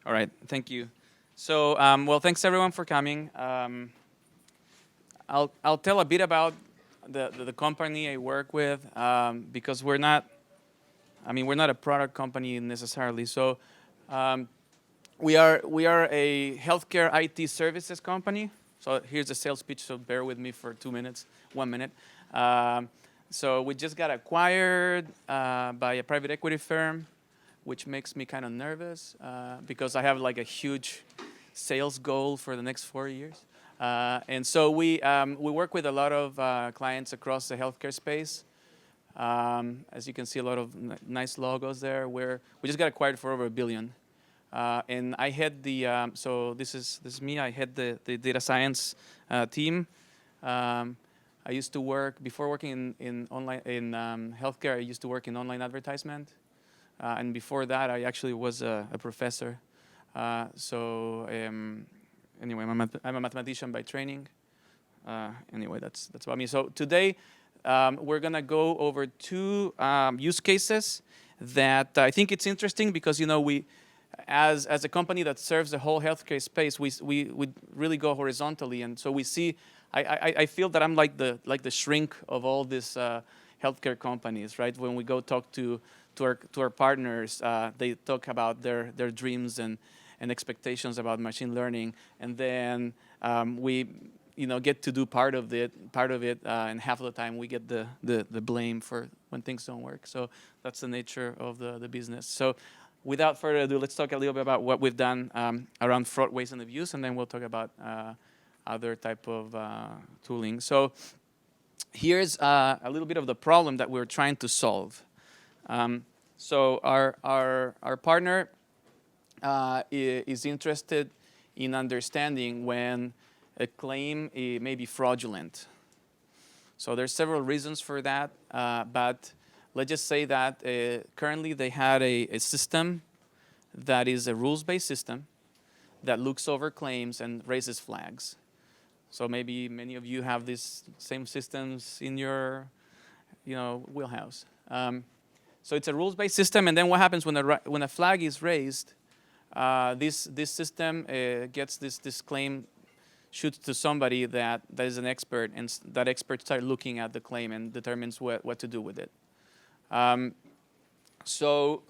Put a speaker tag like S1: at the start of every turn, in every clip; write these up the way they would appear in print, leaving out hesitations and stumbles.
S1: All right, thank you. So, well, thanks everyone for coming. I'll tell a bit about the company I work with because we're not a product company necessarily. So, we are a healthcare IT services company. So here's the sales pitch. So bear with me for 2 minutes, 1 minute. So we just got acquired by a private equity firm, which makes me kind of nervous because I have like a huge sales goal for the next 4 years. And so we work with a lot of clients across the healthcare space. As you can see, a lot of nice logos there. We just got acquired for over $1 billion. And I head the so this is me. I head the data science team. I used to work before working in healthcare. I used to work in online advertisement, and before that, I actually was a professor. Anyway, I'm a mathematician by training. Anyway, that's about me. So today, we're gonna go over two use cases that I think it's interesting because we, as a company that serves the whole healthcare space, we really go horizontally, and so we see. I feel that I'm like the shrink of all these healthcare companies, right? When we go talk to our partners, they talk about their dreams and expectations about machine learning, and then we get to do part of it, and half of the time we get the blame for when things don't work. So that's the nature of the business. So without further ado, let's talk a little bit about what we've done around fraud, waste, and abuse, and then we'll talk about other type of tooling. So here's a little bit of the problem that we're trying to solve. So our partner is interested in understanding when a claim may be fraudulent. So there's several reasons for that, but let's just say that currently they had a system that is a rules-based system that looks over claims and raises flags. So maybe many of you have these same systems in your wheelhouse. So it's a rules-based system, and then what happens when a flag is raised? This system gets this claim, shoots to somebody that is an expert, and that expert starts looking at the claim and determines what to do with it. So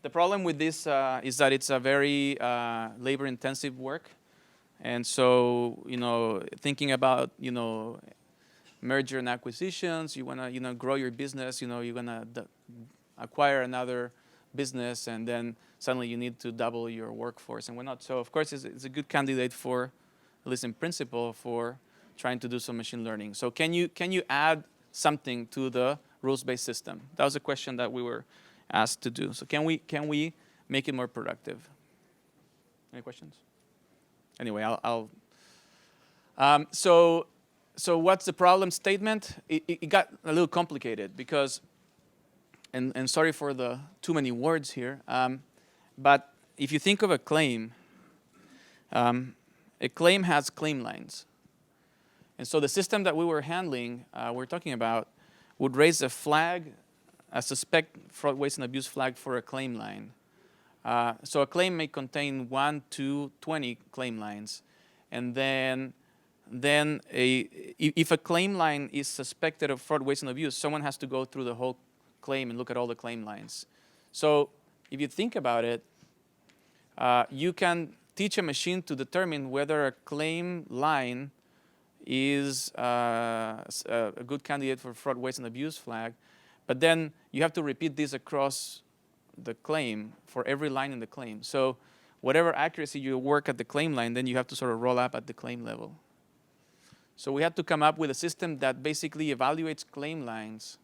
S1: the problem with this is that it's a very labor-intensive work, and so thinking about merger and acquisitions, you want to grow your business, you're gonna acquire another business, and then suddenly you need to double your workforce and whatnot. So of course it's a good candidate for, at least in principle, for trying to do some machine learning. So can you add something to the rules-based system? That was a question that we were asked to do. So can we make it more productive? Any questions? Anyway, so what's the problem statement? It got a little complicated because, and sorry for the too many words here, but if you think of a claim has claim lines. And so the system that we were handling, we're talking about, would raise a flag, a suspect fraud, waste, and abuse flag for a claim line. So a claim may contain 1, 2, 20 claim lines. And then if a claim line is suspected of fraud, waste, and abuse, someone has to go through the whole claim and look at all the claim lines. So if you think about it, you can teach a machine to determine whether a claim line is a good candidate for fraud, waste, and abuse flag, but then you have to repeat this across the claim for every line in the claim. So whatever accuracy you work at the claim line, then you have to sort of roll up at the claim level. So we had to come up with a system that basically evaluates claim lines,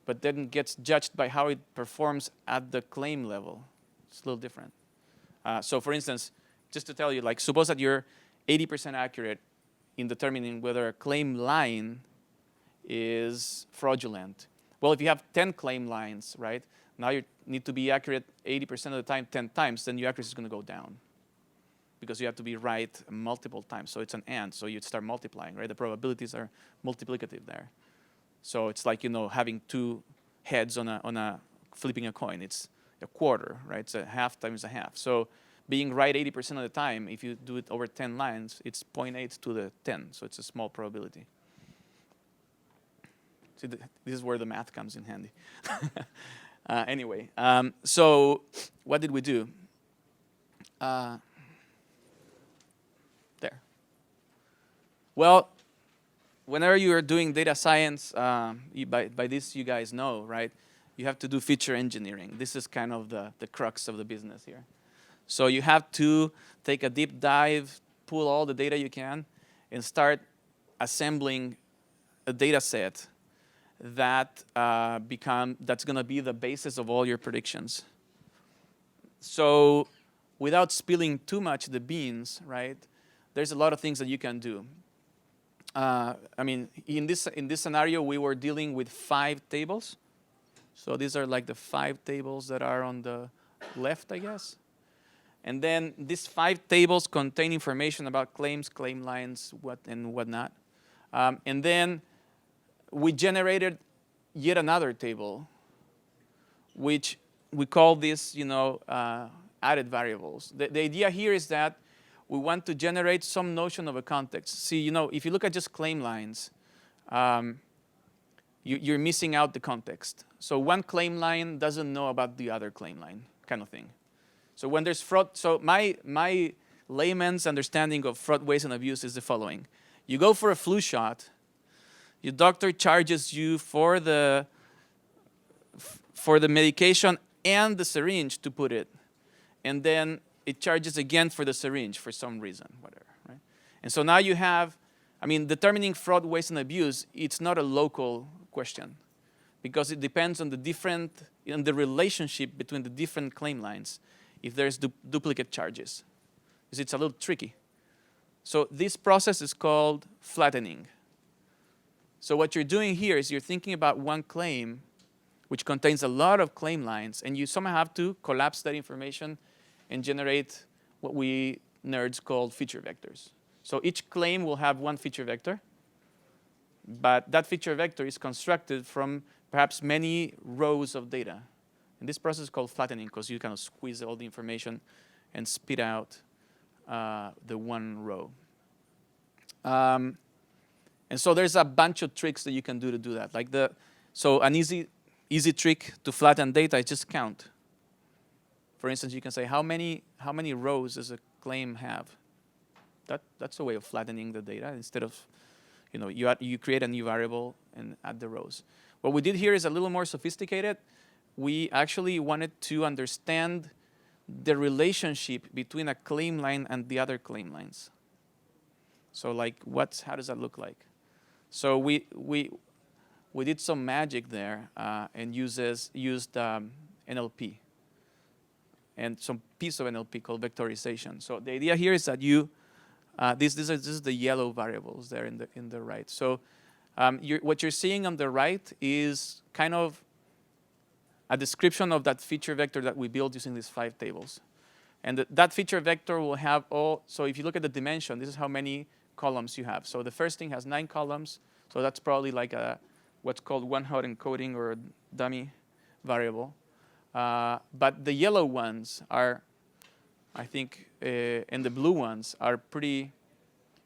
S1: but then gets judged by how it performs at the claim level. It's a little different. So for instance, just to tell you, like suppose that you're 80% accurate in determining whether a claim line is fraudulent. Well, if you have 10 claim lines, right, now you need to be accurate 80% of the time, 10 times, then your accuracy is going to go down because you have to be right multiple times. So it's an and, so you start multiplying, right? The probabilities are multiplicative there. So it's like, having two heads on a flipping a coin. It's a quarter, right? It's a half times a half. So being right 80% of the time. If you do it over 10 lines, it's 0.8 to the 10, so it's a small probability. See, this is where the math comes in handy. Anyway, so what did we do? There. Well, whenever you are doing data science, by this you guys know, right? You have to do feature engineering. This is kind of the crux of the business here. So you have to take a deep dive, pull all the data you can, and start assembling a data set that's going to be the basis of all your predictions. So without spilling too much the beans, right, there's a lot of things that you can do. I mean, in this scenario, we were dealing with 5 tables. So these are like the 5 tables that are on the left, I guess. And then these 5 tables contain information about claims, claim lines, and whatnot. And then we generated yet another table, which we call this, added variables. The idea here is that we want to generate some notion of a context. See, if you look at just claim lines, you're missing out the context. So one claim line doesn't know about the other claim line, kind of thing. So when there's fraud, so my layman's understanding of fraud, waste, and abuse is the following. You go for a flu shot, your doctor charges you for the medication and the syringe to put it. And then it charges again for the syringe for some reason, whatever, right? And so now you have, determining fraud, waste, and abuse, it's not a local question because it depends on the relationship between the different claim lines if there's duplicate charges. It's a little tricky. So this process is called flattening. So what you're doing here is you're thinking about one claim which contains a lot of claim lines, and you somehow have to collapse that information and generate what we nerds call feature vectors. So each claim will have one feature vector, but that feature vector is constructed from perhaps many rows of data. And this process is called flattening because you kind of squeeze all the information and spit out the one row. And so there's a bunch of tricks that you can do to do that. So an easy trick to flatten data is just count. For instance, you can say how many rows does a claim have? That's a way of flattening the data instead of, you create a new variable and add the rows. What we did here is a little more sophisticated. We actually wanted to understand the relationship between a claim line and the other claim lines. So how does that look like? So we did some magic there and used NLP and some piece of NLP called vectorization. So the idea here is that this is the yellow variables there in the right. So what you're seeing on the right is kind of a description of that feature vector that we built using these 5 tables. And that feature vector will have so if you look at the dimension, this is how many columns you have. So the first thing has 9 columns. So that's probably like what's called one-hot encoding or a dummy variable. But the yellow ones are, I think, and the blue ones are pretty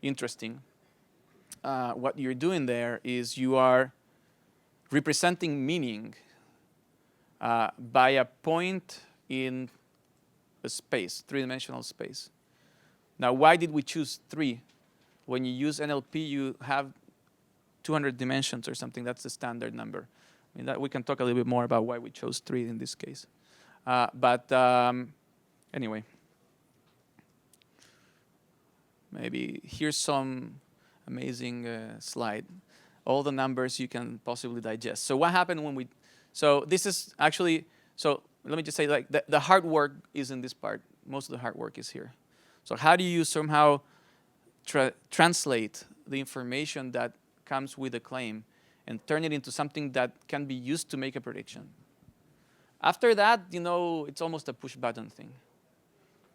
S1: interesting. What you're doing there is you are representing meaning by a point in a space, 3-dimensional space. Now, why did we choose 3? When you use NLP, you have 200 dimensions or something. That's the standard number. That we can talk a little bit more about why we chose 3 in this case. Anyway, maybe here's some amazing slide. All the numbers you can possibly digest. So what happened when so this is actually, so let me just say the hard work is in this part. Most of the hard work is here. So how do you somehow translate the information that comes with a claim and turn it into something that can be used to make a prediction? After that, it's almost a push button thing.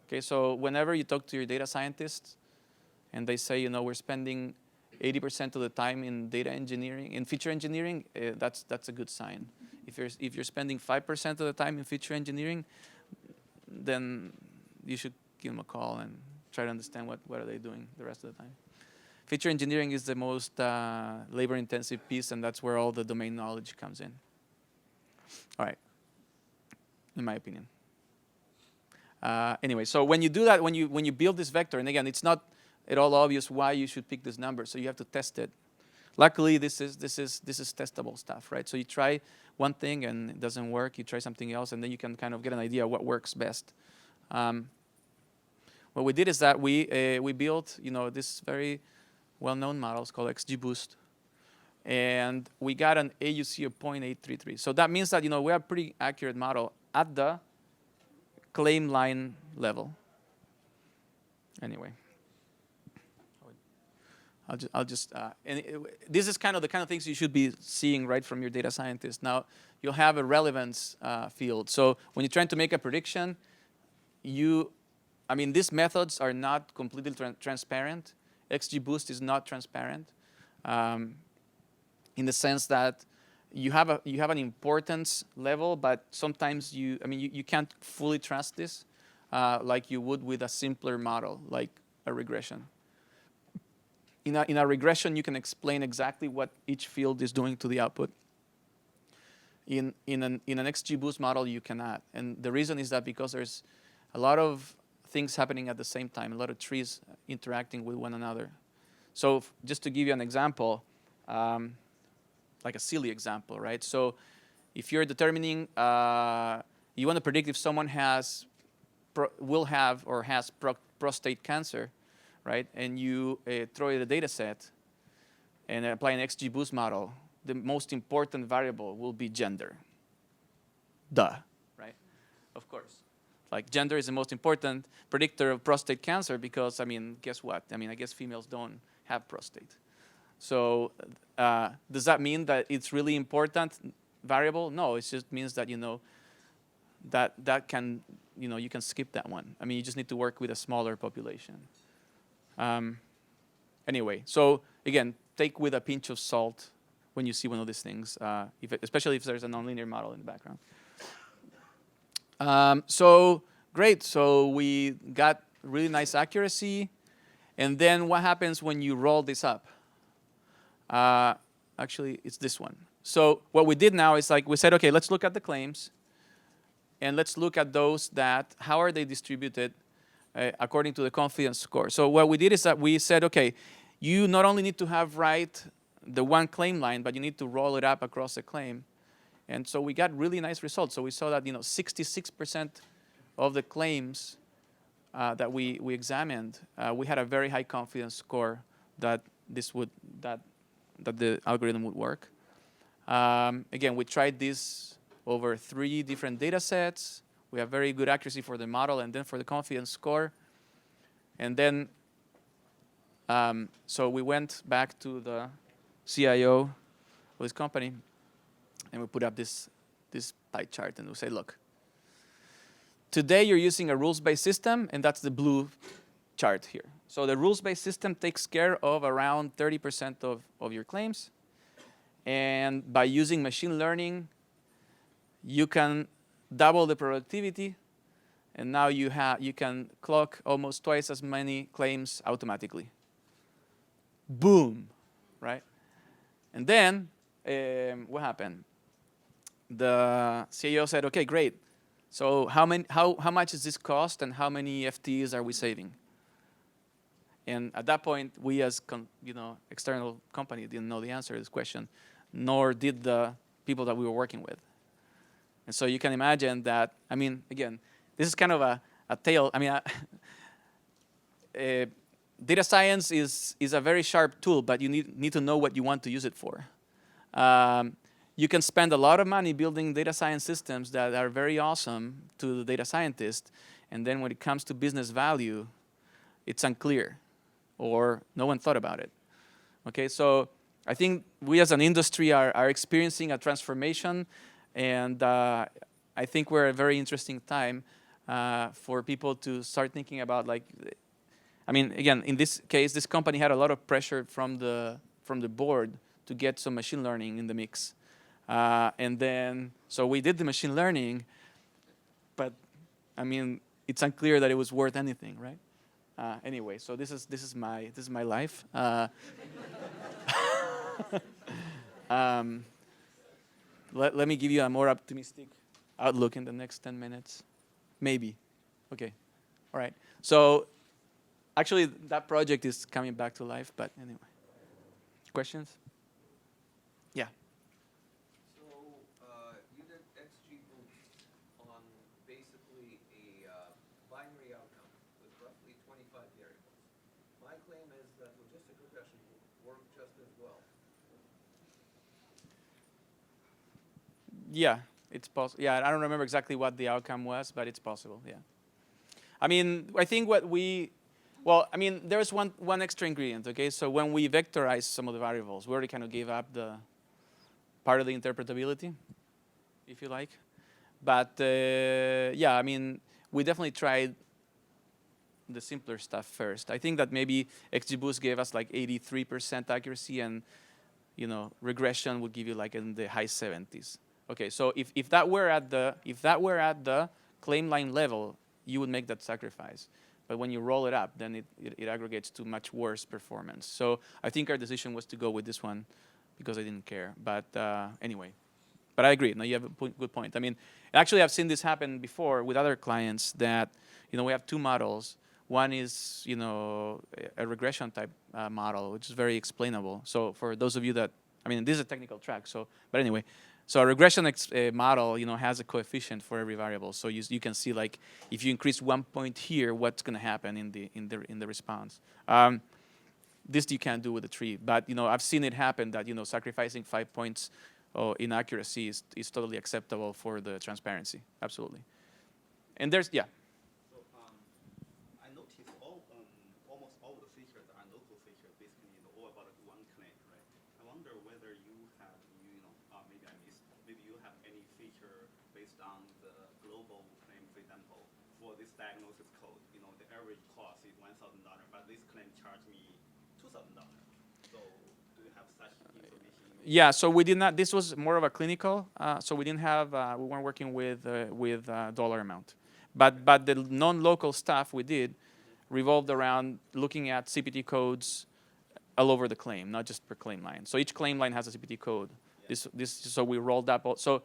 S1: Okay, so whenever you talk to your data scientists and they say, we're spending 80% of the time in data engineering, in feature engineering, that's a good sign. If you're spending 5% of the time in feature engineering, then you should give them a call and try to understand what are they doing the rest of the time. Feature engineering is the most labor-intensive piece, and that's where all the domain knowledge comes in. All right, in my opinion. Anyway, so when you do that, when you build this vector, and again, it's not at all obvious why you should pick this number, so you have to test it. Luckily, this is testable stuff, right? So you try one thing and it doesn't work. You try something else, and then you can kind of get an idea of what works best. What we did is that we built, this very well-known model. It's called XGBoost, and we got an AUC of 0.833. So that means that we have a pretty accurate model at the claim line level. Anyway. This is kind of the kind of things you should be seeing right from your data scientist. Now, you'll have a relevance field. So when you're trying to make a prediction, these methods are not completely transparent. XGBoost is not transparent in the sense that you have an importance level, but sometimes you can't fully trust this like you would with a simpler model, like a regression. In a regression, you can explain exactly what each field is doing to the output. In an XGBoost model, you cannot. And the reason is that because there's a lot of things happening at the same time, a lot of trees interacting with one another. So just to give you an example, like a silly example, right? So if you're determining, you want to predict if someone will have or has prostate cancer, right? And you throw in a data set and apply an XGBoost model, the most important variable will be gender. Duh, right? Of course. Like gender is the most important predictor of prostate cancer because, guess what? I guess females don't have prostate. So does that mean that it's really important variable? No, it just means that, that can, you can skip that one. You just need to work with a smaller population. Anyway, so again, take with a pinch of salt when you see one of these things, especially if there's a nonlinear model in the background. So great, so we got really nice accuracy. And then what happens when you roll this up? Actually, it's this one. So what we did now is we said, okay, let's look at the claims. And let's look at those how are they distributed according to the confidence score. So what we did is that we said, okay, you not only need to have the one claim line, but you need to roll it up across the claim. And so we got really nice results. So we saw that 66% of the claims that we examined, we had a very high confidence score that the algorithm would work. Again, we tried this over 3 different data sets. We have very good accuracy for the model and then for the confidence score. And then, so we went back to the CIO of this company, and we put up this pie chart, and we say, look, today you're using a rules-based system, and that's the blue chart here. So the rules-based system takes care of around 30% of your claims. And by using machine learning, you can double the productivity, and now you can clock almost twice as many claims automatically. Boom, right? And then what happened? The CEO said, "Okay, great. So how much does this cost, and how many FTEs are we saving?" And at that point, we as external company didn't know the answer to this question, nor did the people that we were working with. And so you can imagine that, again, this is kind of a tale. Data science is a very sharp tool, but you need to know what you want to use it for. You can spend a lot of money building data science systems that are very awesome to the data scientist, and then when it comes to business value, it's unclear, or no one thought about it. Okay, so I think we as an industry are experiencing a transformation, and I think we're at a very interesting time for people to start thinking about, again, in this case, this company had a lot of pressure from the board to get some machine learning in the mix. And then, so we did the machine learning, but it's unclear that it was worth anything, right? Anyway, so this is my life. Let me give you a more optimistic outlook in the next 10 minutes. Maybe. Okay. All right. So actually, that project is coming back to life, but anyway. Questions? Yeah.
S2: So you did XGBoost on basically a binary outcome with roughly 25 variables. My claim is that logistic regression will work just as well.
S1: Yeah, it's possible. Yeah, I don't remember exactly what the outcome was, but it's possible. Yeah. I mean, I think there's one extra ingredient. Okay, so when we vectorize some of the variables, we already kind of gave up the part of the interpretability, if you like. But yeah, I mean, we definitely tried the simpler stuff first. I think that maybe XGBoost gave us like 83% accuracy, and regression would give you like in the high 70s. Okay, so if that were at the claim line level, you would make that sacrifice. But when you roll it up, then it aggregates to much worse performance. So I think our decision was to go with this one because I didn't care. But anyway, but I agree. No, you have a good point. I mean, actually, I've seen this happen before with other clients that we have two models. One is a regression type model, which is very explainable. So for those of you that, I mean, this is a technical track. So, but anyway. So a regression model, has a coefficient for every variable. So you can see like if you increase 1 point here, what's going to happen in the response. This you can't do with a tree, but I've seen it happen that sacrificing 5 points in accuracy is totally acceptable for the transparency. Absolutely. And there's
S3: So I noticed almost all the features are local features, basically all about one claim, right? I wonder whether you have maybe I missed. Maybe you have any feature based on the global claim, for example, for this diagnosis code. The average cost is $1,000, but this claim charged me $2,000. So do you have such information?
S1: Yeah, so we did not. This was more of a clinical. So we didn't have. We weren't working with dollar amount, but the non-local stuff we did revolved around looking at CPT codes all over the claim, not just per claim line. So each claim line has a CPT code. So we rolled up. So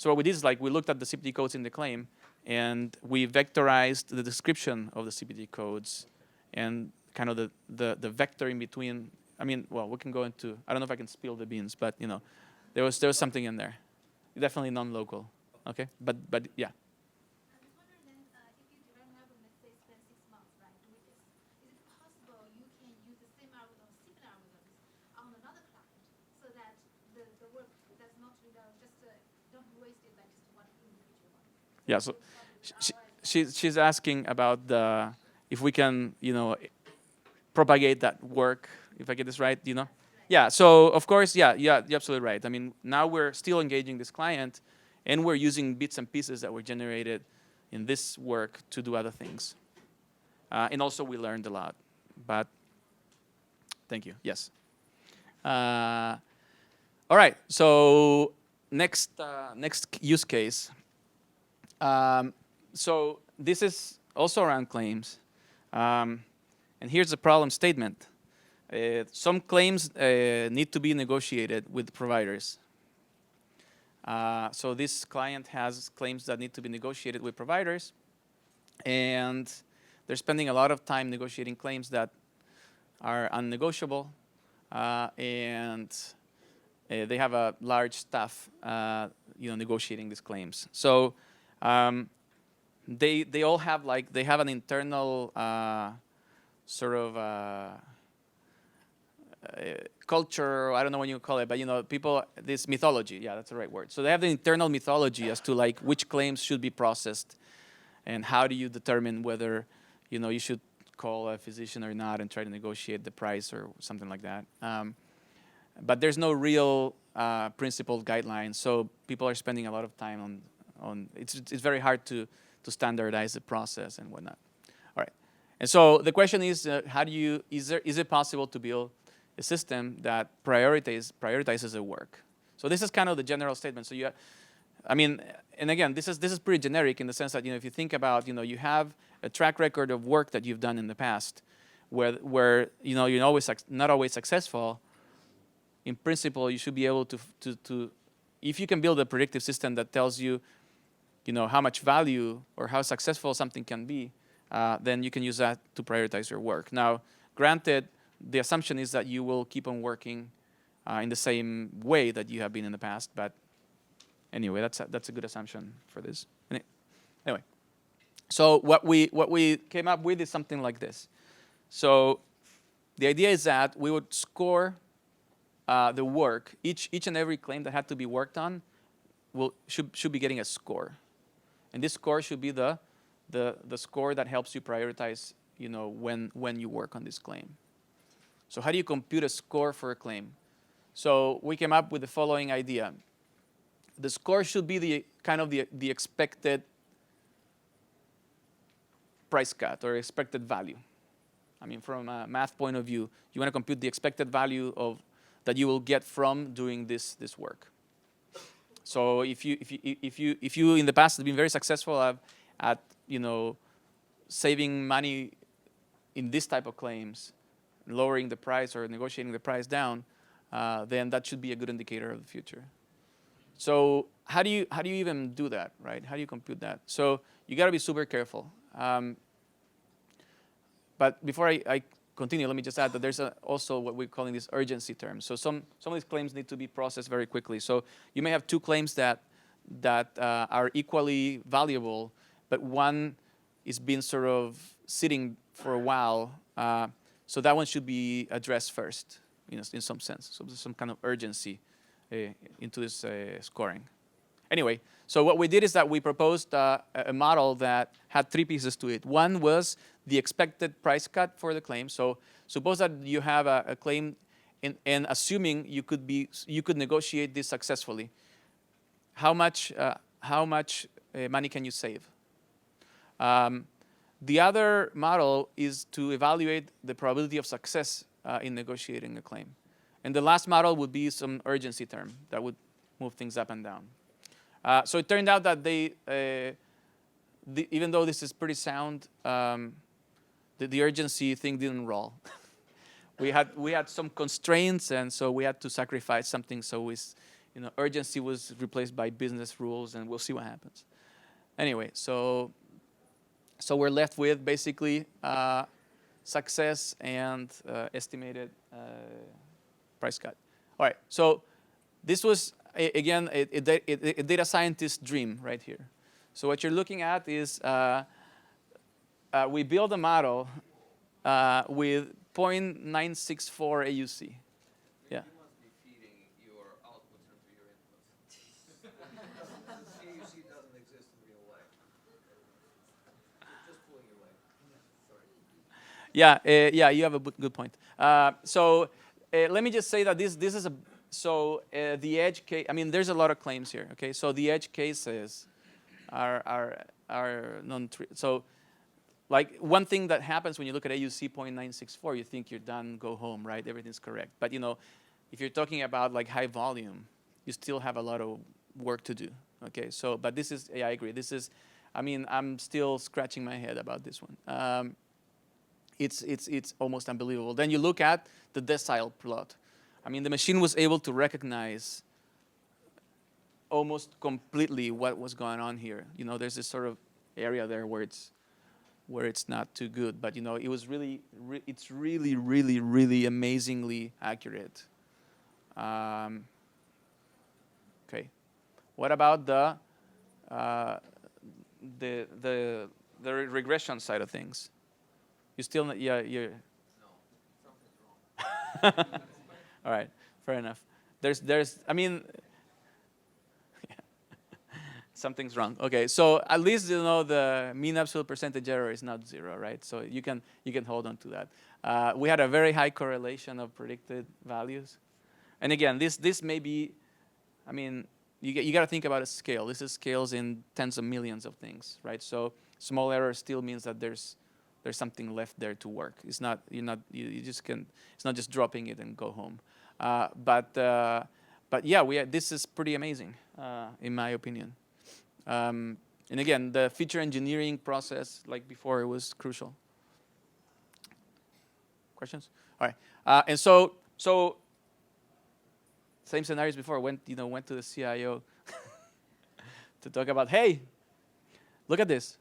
S1: what we did is like we looked at the CPT codes in the claim, and we vectorized the description of the CPT codes, and kind of the vector in between. I mean, well, we can go into. I don't know if I can spill the beans, but there was something in there, definitely non-local. Okay, but yeah.
S4: I was wondering then, if you develop an algorithm, let's say spend 6 months, right, doing this, is it possible you can use the same algorithm, similar algorithms, on another client, so that the work that's not just don't be wasted by just one individual one?
S1: Yeah. So she's asking about if we can propagate that work. If I get this right, Yeah. So of course, yeah, you're absolutely right. I mean, now we're still engaging this client, and we're using bits and pieces that were generated in this work to do other things. And also, we learned a lot. But thank you. Yes. All right. So next use case. So this is also around claims, and here's the problem statement. Some claims need to be negotiated with providers. So this client has claims that need to be negotiated with providers, and they're spending a lot of time negotiating claims that are unnegotiable, and they have a large staff, negotiating these claims. So they all have they have an internal sort of culture, I don't know what you call it, but people, this mythology, yeah, that's the right word. So they have the internal mythology as to which claims should be processed, and how do you determine whether you should call a physician or not and try to negotiate the price or something like that. But there's no real principled guidelines, so people are spending a lot of time on it's very hard to standardize the process and whatnot. All right, and so the question is, is it possible to build a system that prioritizes the work? So this is kind of the general statement. So I mean, and again, this is pretty generic in the sense that, if you think about, you have a track record of work that you've done in the past, where you're always not always successful. In principle, you should be able to if you can build a predictive system that tells you, how much value or how successful something can be, then you can use that to prioritize your work. Now, granted, the assumption is that you will keep on working in the same way that you have been in the past, but anyway, that's a good assumption for this. Anyway, so what we came up with is something like this. So the idea is that we would score the work. Each and every claim that had to be worked on should be getting a score, and this score should be the score that helps you prioritize, when you work on this claim. So how do you compute a score for a claim? So we came up with the following idea. The score should be the expected price cut or expected value. I mean, from a math point of view, you want to compute the expected value that you will get from doing this work. So if you in the past have been very successful at saving money in this type of claims, lowering the price or negotiating the price down, then that should be a good indicator of the future. So how do you even do that, right? How do you compute that? So you got to be super careful. But before I continue, let me just add that there's also what we're calling this urgency term. So some of these claims need to be processed very quickly. So you may have two claims that are equally valuable, but one is been sort of sitting for a while. So that one should be addressed first, in some sense. So there's some kind of urgency into this scoring. Anyway, so what we did is that we proposed a model that had three pieces to it. One was the expected price cut for the claim. So suppose that you have a claim, and assuming you could negotiate this successfully, how much money can you save? The other model is to evaluate the probability of success in negotiating a claim. And the last model would be some urgency term that would move things up and down. So it turned out that even though this is pretty sound, the urgency thing didn't roll. we had some constraints, and so we had to sacrifice something. So urgency was replaced by business rules, and we'll see what happens. Anyway, so we're left with basically success and estimated price cut. All right, so this was, again, a data scientist's dream right here. So what you're looking at is we build a model with 0.964 AUC. Yeah.
S2: You must be feeding your outputs into your inputs. AUC doesn't exist in real life. Just pulling your leg. Sorry.
S1: Yeah, you have a good point. So let me just say that this is the edge case. I mean, there's a lot of claims here. Okay, so the edge cases are non-trivial. So, like, one thing that happens when you look at AUC 0.964, you think you're done, go home, right? Everything's correct. But if you're talking about like high volume, you still have a lot of work to do. Okay, so but this is, I agree. This is, I mean, I'm still scratching my head about this one. It's almost unbelievable. Then you look at the decile plot. I mean, the machine was able to recognize almost completely what was going on here. There's this sort of area there where it's not too good, but it was it's really amazingly accurate. Okay, what about the regression side of things? You still not, you're.
S2: No, something's wrong.
S1: All right, fair enough. There's I mean, something's wrong. Okay, so at least the mean absolute percentage error is not 0, right? So you can hold on to that. We had a very high correlation of predicted values, and again, this may be, I mean, you got to think about a scale. This is scales in tens of millions of things, right? So small error still means that there's something left there to work. It's not you just can. It's not just dropping it and go home. But but yeah, this is pretty amazing, in my opinion. And again, the feature engineering process, like before, it was crucial. Questions? All right. And so same scenarios before. Went to the CIO to talk about, hey, look at this.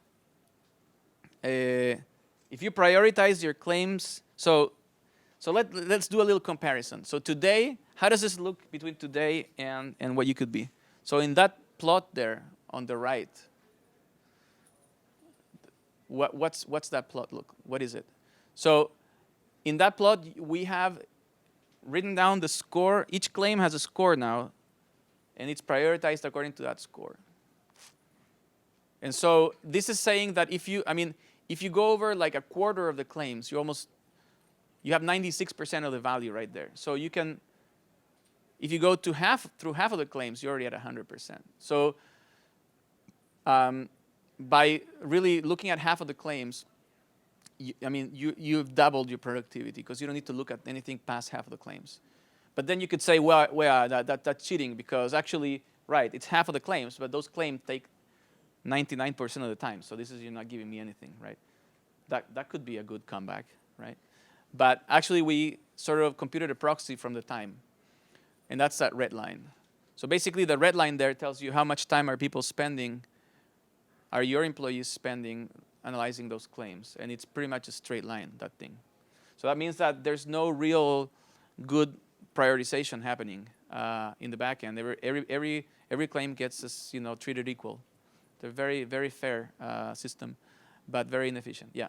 S1: If you prioritize your claims, so let's do a little comparison. So today, how does this look between today and what you could be? So in that plot there on the right, what's that plot look? What is it? So in that plot, we have written down the score. Each claim has a score now, and it's prioritized according to that score. And so this is saying that if you go over like a quarter of the claims, you have 96% of the value right there. So you can, if you go to through half of the claims, you're already at 100%. So by really looking at half of the claims, you've doubled your productivity because you don't need to look at anything past half of the claims. But then you could say, well, that's cheating because actually, right, it's half of the claims, but those claims take 99% of the time. So you're not giving me anything, right? That could be a good comeback, right? But actually, we sort of computed a proxy from the time, and that's that red line. So basically, the red line there tells you how much time are your employees spending analyzing those claims, and it's pretty much a straight line, that thing. So that means that there's no real good prioritization happening in the back end. Every claim gets treated equal. They're very, very fair system, but very inefficient. Yeah.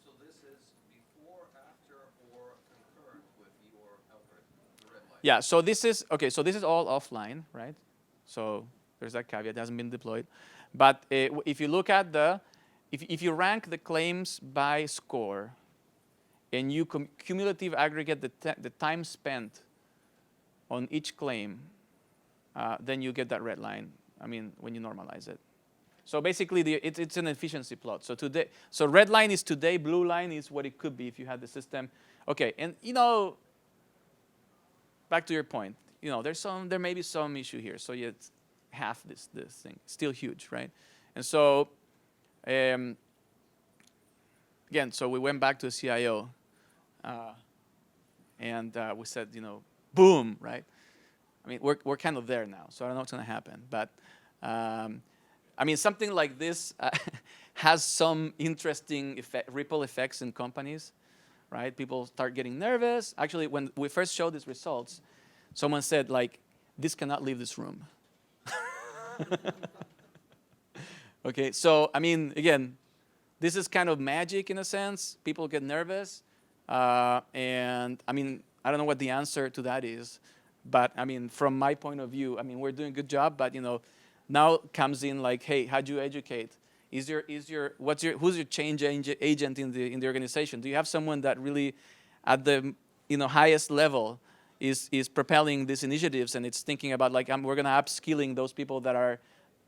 S2: So this is before, after, or concurrent with your algorithm, the red line?
S1: Yeah, so this is all offline, right? So there's that caveat, it hasn't been deployed. But if you look at if you rank the claims by score, and you cumulative aggregate the time spent on each claim, then you get that red line, when you normalize it. So basically, it's an efficiency plot. So red line is today, blue line is what it could be if you had the system. Okay, and back to your point, there may be some issue here. So it's half this thing, still huge, right? And so again, so we went back to the CIO, and we said, boom, right? We're kind of there now, so I don't know what's going to happen, but. Something like this has some interesting ripple effects in companies, right? People start getting nervous. Actually, when we first showed these results, someone said, this cannot leave this room. Okay, so, again, this is kind of magic in a sense. People get nervous. And, I don't know what the answer to that is. But, from my point of view, we're doing a good job, but, now comes in hey, how do you educate? Who's your change agent in the organization? Do you have someone that really, at the highest level, is propelling these initiatives and it's thinking about we're gonna upskilling those people that are,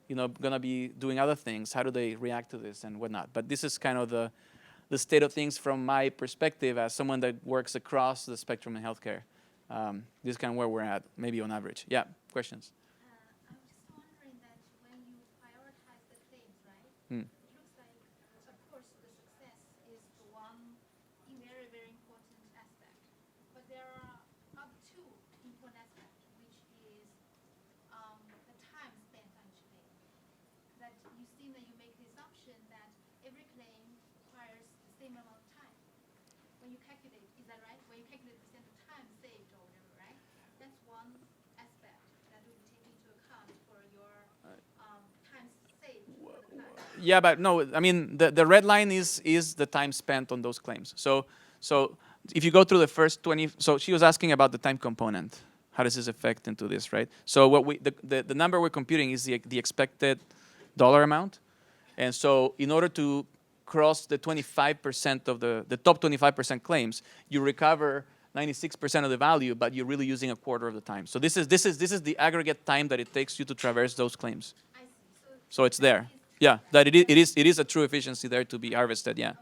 S1: gonna be doing other things. How do they react to this and whatnot? But this is kind of the state of things from my perspective as someone that works across the spectrum in healthcare. This is kind of where we're at, maybe on average. Yeah, questions?
S4: It looks like, of course, the success is the one very, very important aspect. But there are other two important aspects, which is the time spent on each claim. That you seem that you make the assumption that every claim requires the same amount of time. When you calculate, is that right? When you calculate the percent of time saved or whatever, right? That's one aspect that will be taken into account for your time saved for the client.
S1: Yeah, but no, the red line is the time spent on those claims. So if you go through the first 20, so she was asking about the time component. How does this affect into this, right? So the number we're computing is the expected dollar amount. And so in order to cross the 25% of the top 25% claims, you recover 96% of the value, but you're really using a quarter of the time. So this is the aggregate time that it takes you to traverse those claims.
S4: I see.
S1: So it's there. Yeah, that it is a true efficiency there to be harvested. Yeah.
S4: Okay.